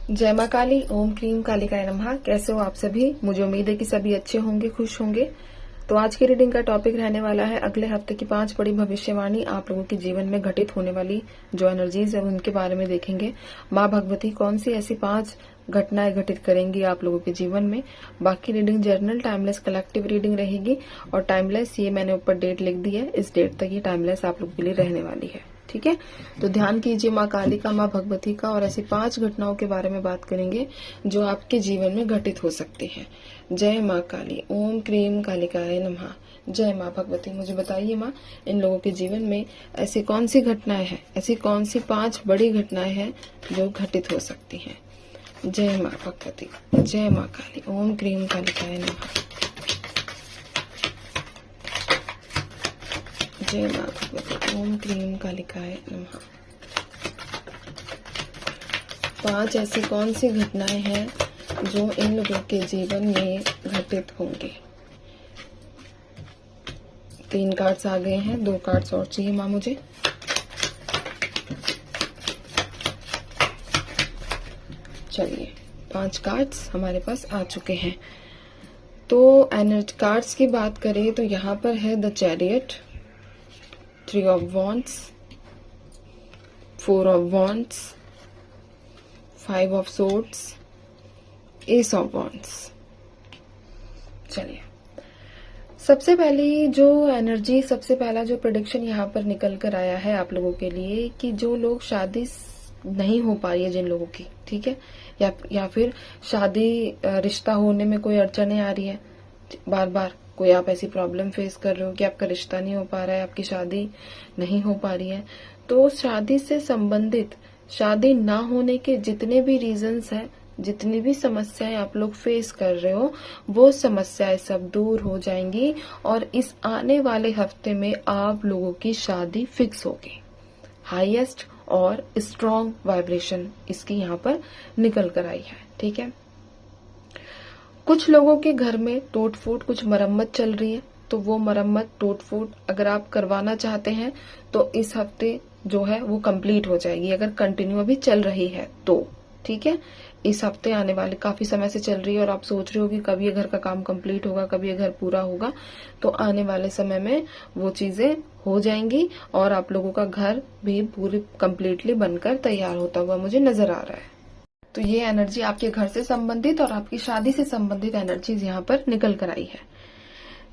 जय माँ काली। ओम क्रीम कालिकाय नमः। कैसे हो आप सभी? मुझे उम्मीद है कि सभी अच्छे होंगे, खुश होंगे। तो आज की रीडिंग का टॉपिक रहने वाला है अगले हफ्ते की 5 बड़ी भविष्यवाणी आप लोगों के जीवन में घटित होने वाली जो एनर्जीज है उनके बारे में देखेंगे। माँ भगवती कौन सी ऐसी 5 घटनाएं घटित करेंगी आप लोगों के जीवन में। बाकी reading journal timeless collective reading रहेगी और टाइमलेस ये मैंने ऊपर डेट लिख दी है, इस डेट तक ये टाइमलेस आप लोगों के लिए रहने वाली है। ठीक है, तो ध्यान कीजिए माँ काली का, माँ भगवती का और ऐसी 5 घटनाओं के बारे में बात करेंगे जो आपके जीवन में घटित हो सकती है। जय माँ काली। ओम क्रीम कालिकाय नमः। जय माँ भगवती। मुझे बताइए माँ, इन लोगों के जीवन में ऐसी कौन सी घटनाएं हैं, ऐसी कौन सी 5 बड़ी घटनाएं हैं जो घटित हो सकती हैं। जय माँ भगवती, जय माँ काली। ओम क्रीम कालिकाय नमः। जय माँ भगवती। ओम क्रीम कालिकाय नमः। 5 ऐसी कौन सी घटनाएं हैं जो इन लोगों के जीवन में घटित होंगे। 3 कार्ड्स आ गए हैं, 2 कार्ड्स और चाहिए माँ मुझे। चलिए, 5 कार्ड्स हमारे पास आ चुके हैं। तो एनर्जी कार्ड्स की बात करें तो यहाँ पर है the chariot, 3 of wands, 4 of wands, 5 of swords, S of wands. चलिए, सबसे पहली जो एनर्जी, सबसे पहला जो प्रेडिक्शन यहाँ पर निकल कर आया है आप लोगों के लिए कि जो लोग शादी नहीं हो पा रही है जिन लोगों की, ठीक है, या फिर शादी रिश्ता होने में कोई अड़चने आ रही है, बार बार कोई आप ऐसी प्रॉब्लम फेस कर रहे हो कि आपका रिश्ता नहीं हो पा रहा है, आपकी शादी नहीं हो पा रही है, तो शादी से संबंधित, शादी ना होने के जितने भी रीजंस हैं, जितनी भी समस्याएं आप लोग फेस कर रहे हो, वो समस्याएं सब दूर हो जाएंगी और इस आने वाले हफ्ते में आप लोगों की शादी फिक्स होगी। हाईएस्ट और स्ट्रॉन्ग वाइब्रेशन इसकी यहाँ पर निकल कर आई है। ठीक है, कुछ लोगों के घर में टूट फूट कुछ मरम्मत चल रही है, तो वो मरम्मत टूट फूट अगर आप करवाना चाहते हैं तो इस हफ्ते जो है वो कंप्लीट हो जाएगी, अगर कंटिन्यू अभी चल रही है तो। ठीक है, इस हफ्ते आने वाले, काफी समय से चल रही है और आप सोच रहे हो कि कब ये घर का काम कंप्लीट होगा, कब ये घर पूरा होगा, तो आने वाले समय में वो चीजें हो जाएंगी और आप लोगों का घर भी पूरी कंप्लीटली बनकर तैयार होता हुआ मुझे नजर आ रहा है। तो ये एनर्जी आपके घर से संबंधित और आपकी शादी से संबंधित एनर्जीज यहाँ पर निकल कर आई है।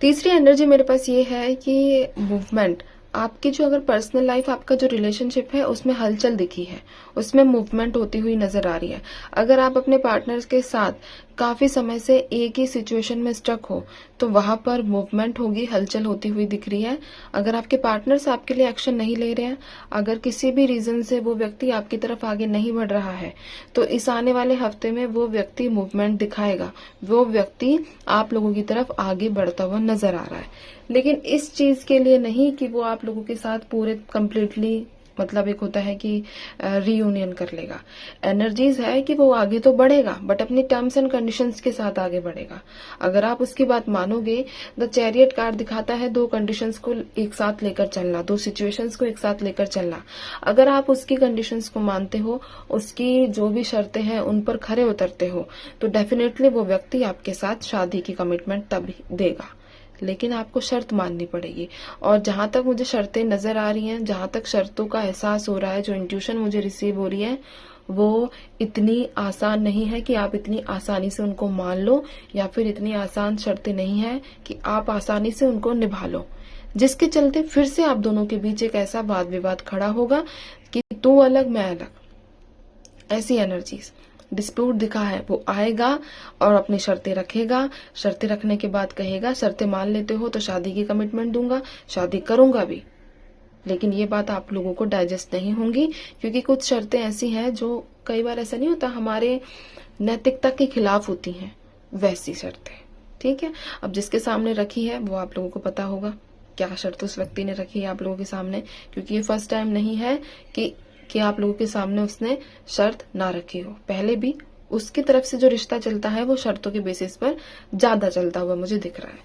तीसरी एनर्जी मेरे पास ये है कि मूवमेंट, आपकी जो अगर पर्सनल लाइफ, आपका जो रिलेशनशिप है उसमें हलचल दिखी है, उसमें मूवमेंट होती हुई नजर आ रही है। अगर आप अपने पार्टनर्स के साथ काफी समय से एक ही सिचुएशन में स्टक हो तो वहां पर मूवमेंट होगी, हलचल होती हुई दिख रही है। अगर आपके पार्टनर्स आपके लिए एक्शन नहीं ले रहे हैं, अगर किसी भी रीजन से वो व्यक्ति आपकी तरफ आगे नहीं बढ़ रहा है, तो इस आने वाले हफ्ते में वो व्यक्ति मूवमेंट दिखाएगा, वो व्यक्ति आप लोगों की तरफ आगे बढ़ता हुआ नजर आ रहा है। लेकिन इस चीज के लिए नहीं कि वो आप लोगों के साथ पूरे कंप्लीटली, मतलब एक होता है कि रीयूनियन कर लेगा। एनर्जीज है कि वो आगे तो बढ़ेगा बट अपनी टर्म्स एंड कंडीशंस के साथ आगे बढ़ेगा। अगर आप उसकी बात मानोगे, द चैरियट कार्ड दिखाता है 2 कंडीशंस को एक साथ लेकर चलना, 2 सिचुएशंस को एक साथ लेकर चलना। अगर आप उसकी कंडीशंस को मानते हो, उसकी जो भी शर्तें हैं उन पर खरे उतरते हो, तो डेफिनेटली वो व्यक्ति आपके साथ शादी की कमिटमेंट तब देगा, लेकिन आपको शर्त माननी पड़ेगी। और जहां तक मुझे शर्तें नजर आ रही हैं, जहां तक शर्तों का एहसास हो रहा है, जो इंट्यूशन मुझे रिसीव हो रही है, वो इतनी आसान नहीं है कि आप इतनी आसानी से उनको मान लो, या फिर इतनी आसान शर्तें नहीं है कि आप आसानी से उनको निभा लो, जिसके चलते फिर से आप दोनों के बीच एक ऐसा वाद विवाद खड़ा होगा कि तू अलग मैं अलग, ऐसी एनर्जीज डिस्प्यूट दिखा है। वो आएगा और अपनी शर्तें रखेगा, शर्तें रखने के बाद कहेगा शर्तें मान लेते हो तो शादी की कमिटमेंट दूंगा, शादी करूंगा भी। लेकिन ये बात आप लोगों को डाइजेस्ट नहीं होंगी, क्योंकि कुछ शर्तें ऐसी हैं जो कई बार ऐसा नहीं होता, हमारे नैतिकता के खिलाफ होती हैं, वैसी शर्तें। ठीक है, अब जिसके सामने रखी है वो आप लोगों को पता होगा क्या शर्त उस व्यक्ति ने रखी है आप लोगों के सामने, क्योंकि ये फर्स्ट टाइम नहीं है कि आप लोगों के सामने उसने शर्त ना रखी हो। पहले भी उसकी तरफ से जो रिश्ता चलता है वो शर्तों के बेसिस पर ज्यादा चलता हुआ मुझे दिख रहा है।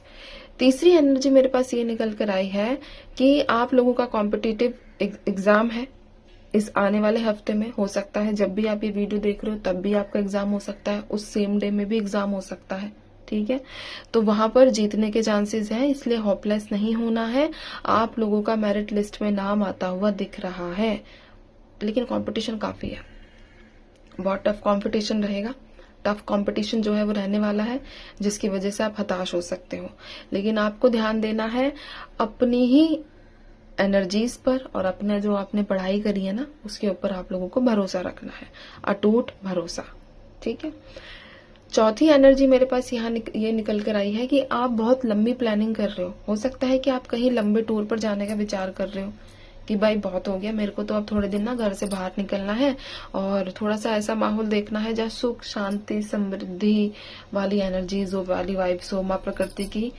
तीसरी एनर्जी मेरे पास ये निकल कर आई है कि आप लोगों का कॉम्पिटिटिव एग्जाम है, इस आने वाले हफ्ते में हो सकता है, जब भी आप ये वीडियो देख रहे हो तब भी आपका एग्जाम हो सकता है, उस सेम डे में भी एग्जाम हो सकता है, ठीक है। तो वहां पर जीतने के चांसेस हैं, इसलिए होपलेस नहीं होना है। आप लोगों का मेरिट लिस्ट में नाम आता हुआ दिख रहा है, लेकिन कंपटीशन काफी है, बहुत टफ कंपटीशन रहेगा। टफ कंपटीशन जो है वो रहने वाला है, जिसकी वजह से आप हताश हो सकते हो। लेकिन आपको ध्यान देना है अपनी ही एनर्जीज पर, और अपने जो आपने पढ़ाई करी है ना उसके ऊपर आप लोगों को भरोसा रखना है, अटूट भरोसा, ठीक है। चौथी एनर्जी मेरे पास यहाँ ये निकल कर आई है कि आप बहुत लंबी प्लानिंग कर रहे हो सकता है कि आप कहीं लंबे टूर पर जाने का विचार कर रहे हो कि भाई बहुत हो गया मेरे को, तो अब थोड़े दिन ना घर से बाहर निकलना है और थोड़ा सा ऐसा माहौल देखना है जहाँ सुख शांति समृद्धि वाली एनर्जीज हो, वाली वाइब्स हो, माँ प्रकृति की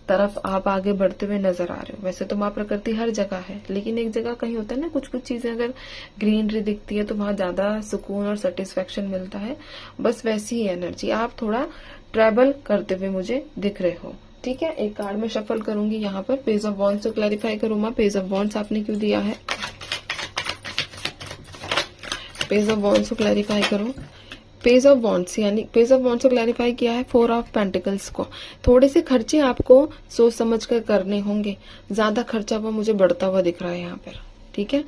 तरफ आप आगे बढ़ते हुए नजर आ रहे हो। वैसे तो माँ प्रकृति हर जगह है, लेकिन एक जगह कहीं होता है ना, कुछ कुछ चीजें अगर ग्रीनरी दिखती है तो वहां ज्यादा सुकून और सेटिस्फेक्शन मिलता है। बस वैसी ही एनर्जी, आप थोड़ा ट्रैवल करते हुए मुझे दिख रहे हो, ठीक है। एक कार्ड में शफल करूंगी यहाँ पर, पेज ऑफ वॉन्ड्स को क्लैरिफाई करूँ माँ, पेज ऑफ वॉन्ड्स आपने क्यों दिया है, पेज ऑफ वॉन्ड्स को क्लैरिफाई करो। पेज ऑफ वॉन्ड्स यानी पेज ऑफ वॉन्ड्स को क्लैरिफाई किया है 4 ऑफ पेंटिकल्स को। थोड़े से खर्चे आपको सोच समझ कर करने होंगे, ज्यादा खर्चा हुआ मुझे बढ़ता हुआ दिख रहा है यहाँ पर, ठीक है।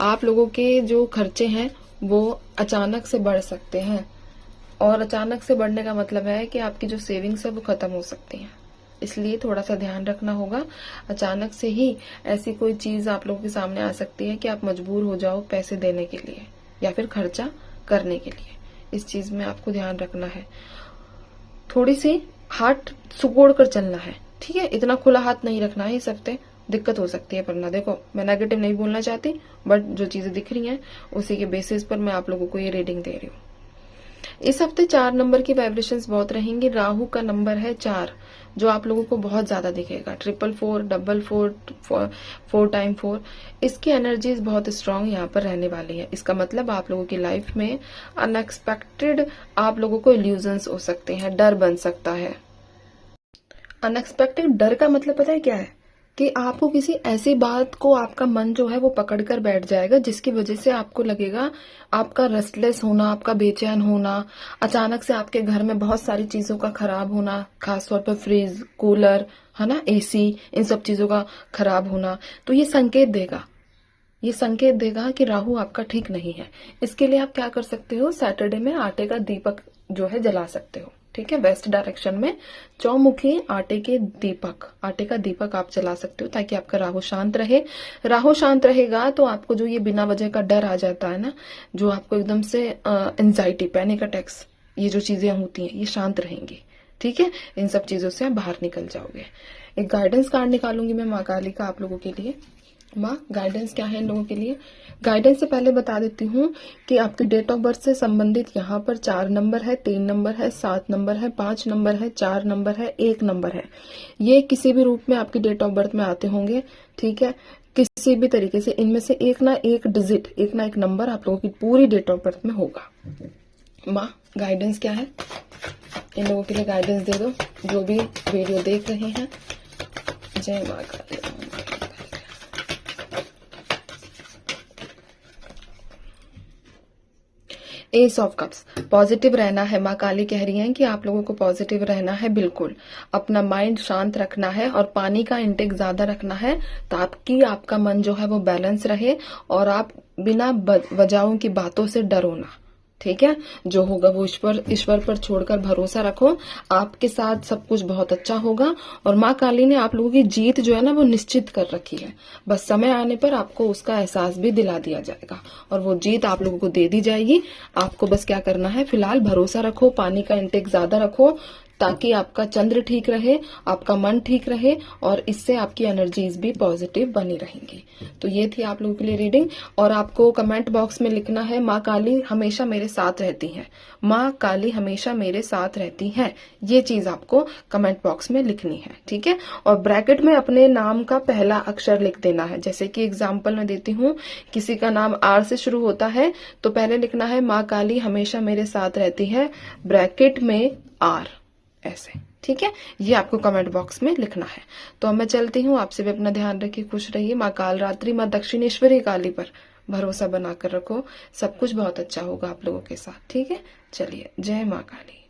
आप लोगों के जो खर्चे हैं वो अचानक से बढ़ सकते हैं, और अचानक से बढ़ने का मतलब है कि आपकी जो सेविंग्स है वो खत्म हो सकती है, इसलिए थोड़ा सा ध्यान रखना होगा। अचानक से ही ऐसी कोई चीज आप लोगों के सामने आ सकती है कि आप मजबूर हो जाओ पैसे देने के लिए या फिर खर्चा करने के लिए, इस चीज में आपको ध्यान रखना है। थोड़ी सी हाथ सुकोड़ कर चलना है, ठीक है, इतना खुला हाथ नहीं रखना है इस हफ्ते, दिक्कत हो सकती है। पर ना देखो, मैं नेगेटिव नहीं बोलना चाहती, बट जो चीजें दिख रही हैं उसी के बेसिस पर मैं आप लोगों को ये रीडिंग दे रही हूँ। इस हफ्ते 4 नंबर की वाइब्रेशंस बहुत रहेंगी। राहु का नंबर है 4, जो आप लोगों को बहुत ज्यादा दिखेगा। 444, 444, 4 टाइम 4, इसकी एनर्जीज बहुत स्ट्रांग यहाँ पर रहने वाली है। इसका मतलब आप लोगों की लाइफ में अनएक्सपेक्टेड आप लोगों को इल्यूजन्स हो सकते हैं, डर बन सकता है। अनएक्सपेक्टेड डर का मतलब पता है क्या है, कि आपको किसी ऐसी बात को आपका मन जो है वो पकड़ कर बैठ जाएगा, जिसकी वजह से आपको लगेगा आपका रेस्टलेस होना, आपका बेचैन होना, अचानक से आपके घर में बहुत सारी चीजों का खराब होना, खासतौर पर फ्रिज, कूलर, है ना, एसी, इन सब चीजों का खराब होना। तो ये संकेत देगा कि राहु आपका ठीक नहीं है। इसके लिए आप क्या कर सकते हो, सैटरडे में आटे का दीपक जो है जला सकते हो, ठीक है। वेस्ट डायरेक्शन में चौमुखी आटे का दीपक आप जला सकते हो, ताकि आपका राहु शांत रहे। राहु शांत रहेगा तो आपको जो ये बिना वजह का डर आ जाता है ना, जो आपको एकदम से एंजाइटी, पैनिक अटैक्स, ये जो चीजें होती हैं ये शांत रहेंगी, ठीक है। इन सब चीजों से आप बाहर निकल जाओगे। एक गाइडेंस कार्ड निकालूंगी मैं माँ काली का आप लोगों के लिए। माँ गाइडेंस क्या है इन लोगों के लिए। गाइडेंस से पहले बता देती हूँ कि आपकी डेट ऑफ बर्थ से संबंधित यहाँ पर 4 नंबर है, 3 नंबर है, 7 नंबर है, 5 नंबर है, 4 नंबर है, 1 नंबर है। ये किसी भी रूप में आपकी डेट ऑफ बर्थ में आते होंगे, ठीक है। किसी भी तरीके से इनमें से एक ना एक डिजिट, एक ना एक नंबर आप लोगों की पूरी डेट ऑफ बर्थ में होगा। माँ गाइडेंस क्या है इन लोगों के लिए, गाइडेंस दे दो जो भी वीडियो देख रहे हैं। जय माँ काली। एस ऑफ कप्स, पॉजिटिव रहना है। माँ काली कह रही हैं कि आप लोगों को पॉजिटिव रहना है, बिल्कुल अपना माइंड शांत रखना है और पानी का इंटेक ज्यादा रखना है, ताकि आपका मन जो है वो बैलेंस रहे और आप बिना वजहों की बातों से डरो ना, ठीक है। जो होगा वो ईश्वर पर छोड़कर भरोसा रखो, आपके साथ सब कुछ बहुत अच्छा होगा। और माँ काली ने आप लोगों की जीत जो है ना वो निश्चित कर रखी है, बस समय आने पर आपको उसका एहसास भी दिला दिया जाएगा और वो जीत आप लोगों को दे दी जाएगी। आपको बस क्या करना है, फिलहाल भरोसा रखो, पानी का इंटेक ज्यादा रखो, ताकि आपका चंद्र ठीक रहे, आपका मन ठीक रहे और इससे आपकी एनर्जीज भी पॉजिटिव बनी रहेंगी। तो ये थी आप लोगों के लिए रीडिंग। और आपको कमेंट बॉक्स में लिखना है माँ काली हमेशा मेरे साथ रहती हैं, माँ काली हमेशा मेरे साथ रहती हैं, ये चीज आपको कमेंट बॉक्स में लिखनी है, ठीक है। और ब्रैकेट में अपने नाम का पहला अक्षर लिख देना है। जैसे कि एग्जाम्पल मैं देती हूँ, किसी का नाम आर से शुरू होता है तो पहले लिखना है माँ काली हमेशा मेरे साथ रहती है, ब्रैकेट में आर, ऐसे, ठीक है। ये आपको कमेंट बॉक्स में लिखना है। तो अब मैं चलती हूँ, आपसे भी अपना ध्यान रखिए, खुश रहिए। माँ काल रात्रि, माँ दक्षिणेश्वरी काली पर भरोसा बनाकर रखो, सब कुछ बहुत अच्छा होगा आप लोगों के साथ। ठीक है, चलिए, जय माँ काली।